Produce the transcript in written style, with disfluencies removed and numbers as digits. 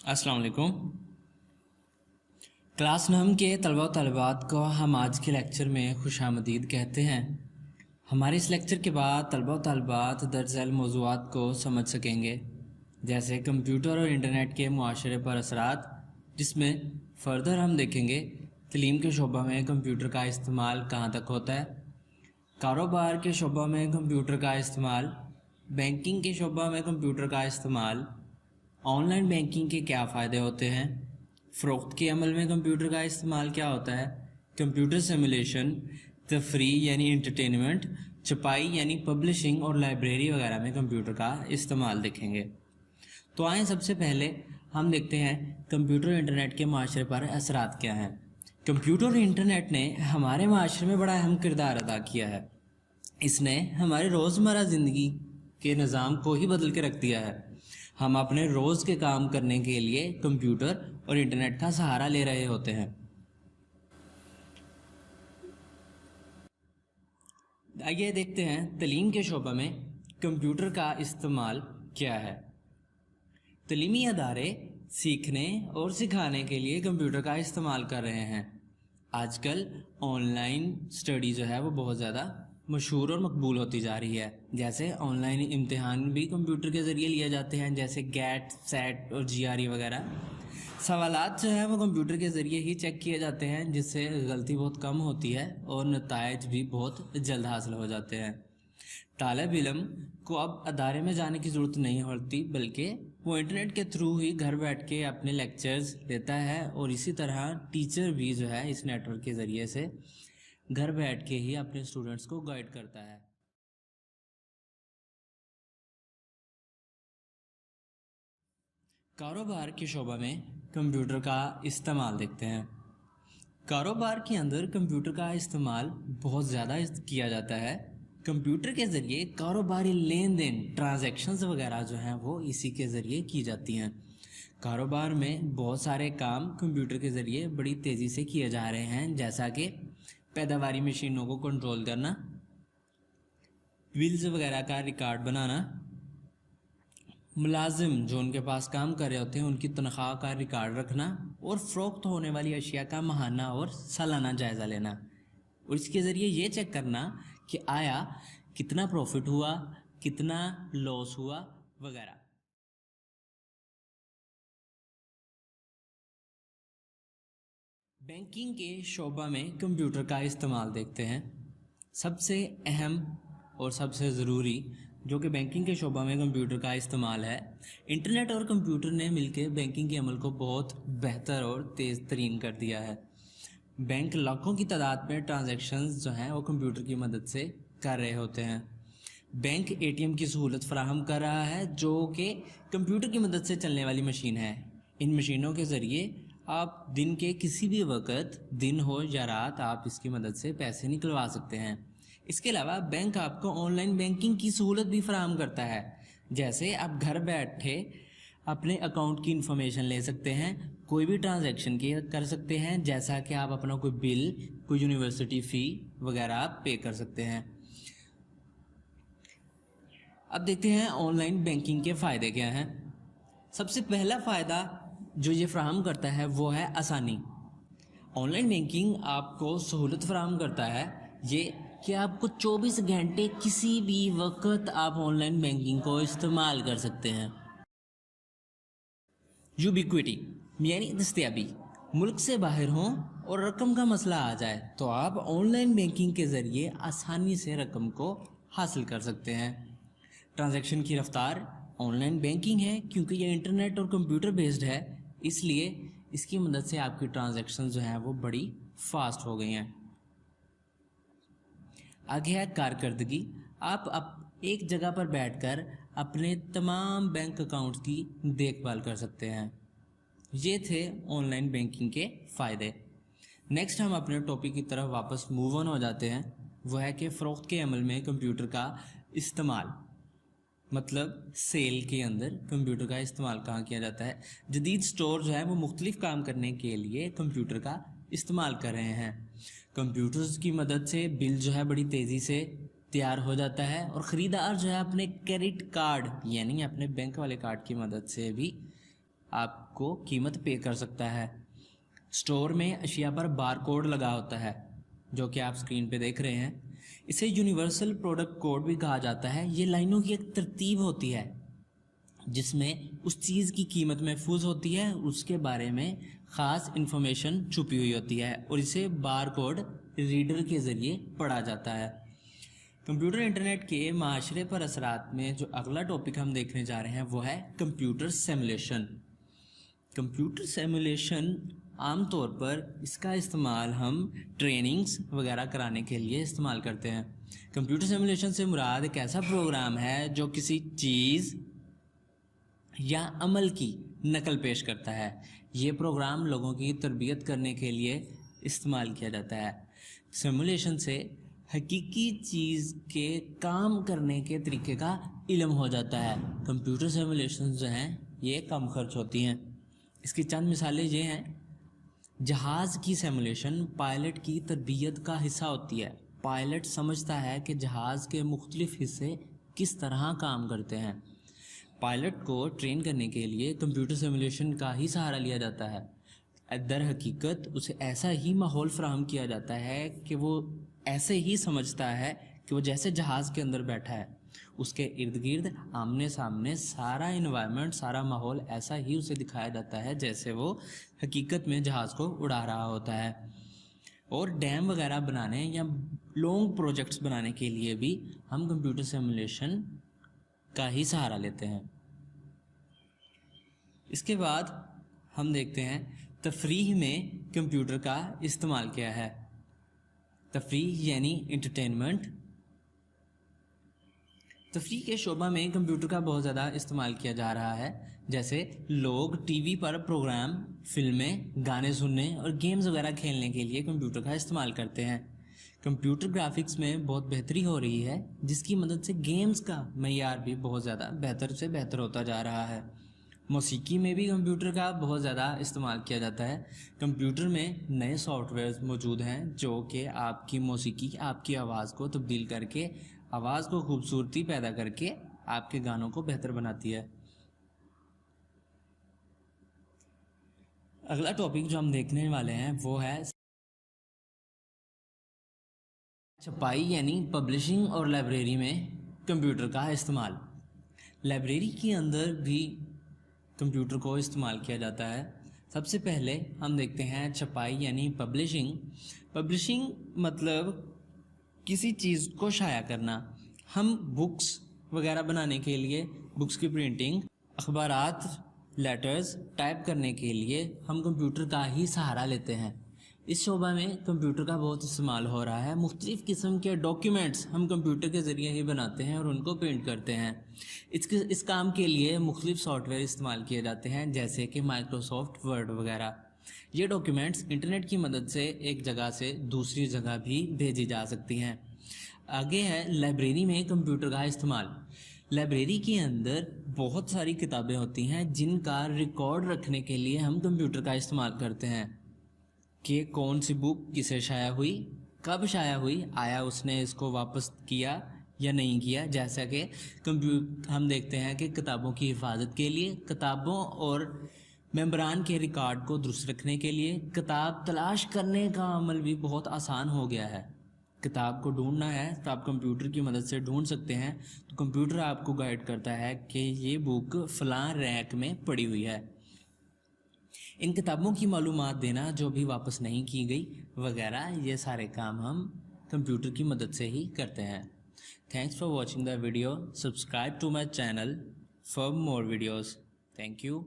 अस्सलाम वालेकुम। क्लास 9 के तलबा व तलबात को हम आज के लेक्चर में खुशामदीद कहते हैं। हमारे इस लेक्चर के बाद तलबा व तलबात दर्ज झैल मौज़ूआत को समझ सकेंगे, जैसे कंप्यूटर और इंटरनेट के मुआशरे पर असरात, जिसमें फ़र्दर हम देखेंगे तलीम के शोबा में कंप्यूटर का इस्तेमाल कहाँ तक होता है, कारोबार के शोबा में कंप्यूटर का इस्तेमाल, बैंकिंग के शोबा में कंप्यूटर का इस्तेमाल, ऑनलाइन बैंकिंग के क्या फ़ायदे होते हैं, फ़रोख्त के अमल में कंप्यूटर का इस्तेमाल क्या होता है, कंप्यूटर सिमुलेशन, तफरी यानी इंटरटेनमेंट, छपाई यानी पब्लिशिंग और लाइब्रेरी वगैरह में कंप्यूटर का इस्तेमाल देखेंगे। तो आए सबसे पहले हम देखते हैं कंप्यूटर और इंटरनेट के माशरे पर असरात क्या हैं। कंप्यूटर और इंटरनेट ने हमारे माशरे में बड़ा अहम किरदार अदा किया है। इसने हमारे रोज़मर्रा ज़िंदगी के निज़ाम को ही बदल के रख दिया है। हम अपने रोज़ के काम करने के लिए कंप्यूटर और इंटरनेट का सहारा ले रहे होते हैं। आइए देखते हैं तलीम के शोबा में कंप्यूटर का इस्तेमाल क्या है। तलीमी अदारे सीखने और सिखाने के लिए कंप्यूटर का इस्तेमाल कर रहे हैं। आजकल ऑनलाइन स्टडी जो है वो बहुत ज़्यादा मशहूर और मकबूल होती जा रही है। जैसे ऑनलाइन इम्तिहान भी कंप्यूटर के ज़रिए लिए जाते हैं, जैसे गैट, सेट और GRE वगैरह। सवालात जो है वो कंप्यूटर के ज़रिए ही चेक किए जाते हैं, जिससे गलती बहुत कम होती है और नताइज भी बहुत जल्द हासिल हो जाते हैं। तालिब इल्म को अब अदारे में जाने की ज़रूरत नहीं होती, बल्कि वो इंटरनेट के थ्रू ही घर बैठ के अपने लेक्चर्स लेता है। और इसी तरह टीचर भी जो है इस नेटवर्क के ज़रिए से घर बैठ के ही अपने स्टूडेंट्स को गाइड करता है। कारोबार के शोबा में कंप्यूटर का इस्तेमाल देखते हैं। कारोबार के अंदर कंप्यूटर का इस्तेमाल बहुत ज़्यादा किया जाता है। कंप्यूटर के ज़रिए कारोबारी लेन देन, ट्रांजैक्शंस वगैरह जो हैं वो इसी के ज़रिए की जाती हैं। कारोबार में बहुत सारे काम कंप्यूटर के ज़रिए बड़ी तेज़ी से किए जा रहे हैं, जैसा कि पैदावारी मशीनों को कंट्रोल करना, बिल्स वगैरह का रिकॉर्ड बनाना, मुलाजिम जो उनके पास काम कर रहे होते हैं उनकी तनख्वाह का रिकॉर्ड रखना, और फ़रोख्त होने वाली अशिया का माहाना और सालाना जायज़ा लेना, और इसके ज़रिए ये चेक करना कि आया कितना प्रॉफिट हुआ, कितना लॉस हुआ वगैरह। बैंकिंग के शोबा में कंप्यूटर का इस्तेमाल देखते हैं। सबसे अहम और सबसे ज़रूरी जो कि बैंकिंग के शोबा में कंप्यूटर का इस्तेमाल है, इंटरनेट और कंप्यूटर ने मिलकर बैंकिंग के अमल को बहुत बेहतर और तेज़ तरीन कर दिया है। बैंक लाखों की तादाद में ट्रांजैक्शंस जो हैं वो कंप्यूटर की मदद से कर रहे होते हैं। बैंक ATM की सहूलत फराहम कर रहा है, जो कि कंप्यूटर की मदद से चलने वाली मशीन है। इन मशीनों के ज़रिए आप दिन के किसी भी वक्त, दिन हो या रात, आप इसकी मदद से पैसे निकलवा सकते हैं। इसके अलावा बैंक आपको ऑनलाइन बैंकिंग की सहूलत भी फराहम करता है, जैसे आप घर बैठे अपने अकाउंट की इन्फॉर्मेशन ले सकते हैं, कोई भी ट्रांजैक्शन की कर सकते हैं, जैसा कि आप अपना कोई बिल, कोई यूनिवर्सिटी फ़ी वगैरह आप पे कर सकते हैं। अब देखते हैं ऑनलाइन बैंकिंग के फ़ायदे क्या हैं। सबसे पहला फ़ायदा जो ये फ्राहम करता है वो है आसानी। ऑनलाइन बैंकिंग आपको सहूलत फराहम करता है ये कि आपको 24 घंटे किसी भी वक्त आप ऑनलाइन बैंकिंग को इस्तेमाल कर सकते हैं। यूबिक्विटी यानी दस्तयाबी, मुल्क से बाहर हों और रकम का मसला आ जाए तो आप ऑनलाइन बैंकिंग के ज़रिए आसानी से रकम को हासिल कर सकते हैं। ट्रांजैक्शन की रफ्तार ऑनलाइन बैंकिंग है, क्योंकि ये इंटरनेट और कंप्यूटर बेस्ड है, इसलिए इसकी मदद से आपकी ट्रांजैक्शन जो हैं वो बड़ी फास्ट हो गई हैं। आगे है कारकर्दगी। आप एक जगह पर बैठकर अपने तमाम बैंक अकाउंट्स की देखभाल कर सकते हैं। ये थे ऑनलाइन बैंकिंग के फ़ायदे। नेक्स्ट हम अपने टॉपिक की तरफ वापस मूव ऑन हो जाते हैं। वो है कि फ़रोख्त के अमल में कंप्यूटर का इस्तेमाल, मतलब सेल के अंदर कंप्यूटर का इस्तेमाल कहाँ किया जाता है। जदीद स्टोर जो है वो मुख्तलिफ काम करने के लिए कंप्यूटर का इस्तेमाल कर रहे हैं। कंप्यूटर्स की मदद से बिल जो है बड़ी तेज़ी से तैयार हो जाता है, और ख़रीदार जो है अपने क्रेडिट कार्ड यानी अपने बैंक वाले कार्ड की मदद से भी آپ کو قیمت پے کر سکتا ہے۔ اسٹور میں اشیاء پر بار کوڈ لگا ہوتا ہے جو کہ آپ اسکرین پہ دیکھ رہے ہیں، اسے یونیورسل پروڈکٹ کوڈ بھی کہا جاتا ہے۔ یہ لائنوں کی ایک ترتیب ہوتی ہے جس میں اس چیز کی قیمت محفوظ ہوتی ہے، اس کے بارے میں خاص انفارمیشن چھپی ہوئی ہوتی ہے اور اسے بار کوڈ ریڈر کے ذریعے پڑھا جاتا ہے۔ کمپیوٹر انٹرنیٹ کے معاشرے پر اثرات میں جو اگلا ٹاپک ہم دیکھنے جا رہے ہیں وہ ہے کمپیوٹر سیمولیشن۔ کمپیوٹر سیمولیشن عام طور پر اس کا استعمال ہم ٹریننگز وغیرہ کرانے کے لیے استعمال کرتے ہیں۔ کمپیوٹر سیمولیشن سے مراد ایک ایسا پروگرام ہے جو کسی چیز یا عمل کی نقل پیش کرتا ہے۔ یہ پروگرام لوگوں کی تربیت کرنے کے لیے استعمال کیا جاتا ہے۔ سیمولیشن سے حقیقی چیز کے کام کرنے کے طریقے کا علم ہو جاتا ہے۔ کمپیوٹر سیمولیشن جو ہیں یہ کم خرچ ہوتی ہیں۔ اس کی چند مثالیں یہ ہیں: جہاز کی سیمولیشن پائلٹ کی تربیت کا حصہ ہوتی ہے۔ پائلٹ سمجھتا ہے کہ جہاز کے مختلف حصے کس طرح کام کرتے ہیں۔ پائلٹ کو ٹرین کرنے کے لیے کمپیوٹر سیمولیشن کا ہی سہارا لیا جاتا ہے۔ در حقیقت اسے ایسا ہی ماحول فراہم کیا جاتا ہے کہ وہ ایسے ہی سمجھتا ہے کہ وہ جیسے جہاز کے اندر بیٹھا ہے، اس کے ارد گرد آمنے سامنے سارا انوائرمنٹ، سارا ماحول ایسا ہی اسے دکھایا جاتا ہے جیسے وہ حقیقت میں جہاز کو اڑا رہا ہوتا ہے۔ اور ڈیم وغیرہ بنانے یا لانگ پروجیکٹس بنانے کے لیے بھی ہم کمپیوٹر سیمولیشن کا ہی سہارا لیتے ہیں۔ اس کے بعد ہم دیکھتے ہیں تفریح میں کمپیوٹر کا استعمال کیا ہے۔ تفریح یعنی انٹرٹینمنٹ۔ تفریح کے شعبہ میں کمپیوٹر کا بہت زیادہ استعمال کیا جا رہا ہے، جیسے لوگ ٹی وی پر پروگرام، فلمیں، گانے سننے اور گیمز وغیرہ کھیلنے کے لیے کمپیوٹر کا استعمال کرتے ہیں۔ کمپیوٹر گرافکس میں بہت بہتری ہو رہی ہے جس کی مدد سے گیمز کا معیار بھی بہت زیادہ بہتر سے بہتر ہوتا جا رہا ہے۔ موسیقی میں بھی کمپیوٹر کا بہت زیادہ استعمال کیا جاتا ہے۔ کمپیوٹر میں نئے سافٹ ویئرز موجود ہیں جو کہ آپ کی موسیقی، آپ کی آواز کو تبدیل کر کے، آواز کو خوبصورتی پیدا کر کے آپ کے گانوں کو بہتر بناتی ہے۔ اگلا ٹاپک جو ہم دیکھنے والے ہیں وہ ہے چھپائی یعنی پبلشنگ اور لائبریری میں کمپیوٹر کا استعمال۔ لائبریری کے اندر بھی کمپیوٹر کو استعمال کیا جاتا ہے۔ سب سے پہلے ہم دیکھتے ہیں چھپائی یعنی پبلشنگ۔ پبلشنگ مطلب کسی چیز کو شائع کرنا۔ ہم بکس وغیرہ بنانے کے لیے، بکس کی پرنٹنگ، اخبارات، لیٹرز ٹائپ کرنے کے لیے ہم کمپیوٹر کا ہی سہارا لیتے ہیں۔ اس شعبہ میں کمپیوٹر کا بہت استعمال ہو رہا ہے۔ مختلف قسم کے ڈاکیومنٹس ہم کمپیوٹر کے ذریعے ہی بناتے ہیں اور ان کو پرنٹ کرتے ہیں۔ اس کام کے لیے مختلف سافٹ ویئر استعمال کیے جاتے ہیں جیسے کہ مائکروسافٹ ورڈ وغیرہ۔ یہ ڈاکیومنٹس انٹرنیٹ کی مدد سے ایک جگہ سے دوسری جگہ بھی بھیجی جا سکتی ہیں۔ آگے ہے لائبریری میں کمپیوٹر کا استعمال۔ لائبریری کے اندر بہت ساری کتابیں ہوتی ہیں جن کا ریکارڈ رکھنے کے لیے ہم کمپیوٹر کا استعمال کرتے ہیں کہ کون سی بک کسے شائع ہوئی، کب شائع ہوئی، آیا اس نے اس کو واپس کیا یا نہیں کیا۔ جیسا کہ ہم دیکھتے ہیں کہ کتابوں کی حفاظت کے لیے، کتابوں اور ممبران کے ریکارڈ کو درست رکھنے کے لیے کتاب تلاش کرنے کا عمل بھی بہت آسان ہو گیا ہے۔ کتاب کو ڈھونڈنا ہے تو آپ کمپیوٹر کی مدد سے ڈھونڈ سکتے ہیں، تو کمپیوٹر آپ کو گائیڈ کرتا ہے کہ یہ بک فلاں ریک میں پڑی ہوئی ہے۔ ان کتابوں کی معلومات دینا جو بھی واپس نہیں کی گئی وغیرہ، یہ سارے کام ہم کمپیوٹر کی مدد سے ہی کرتے ہیں۔ Thanks for watching the video. Subscribe to my channel for more videos. Thank you.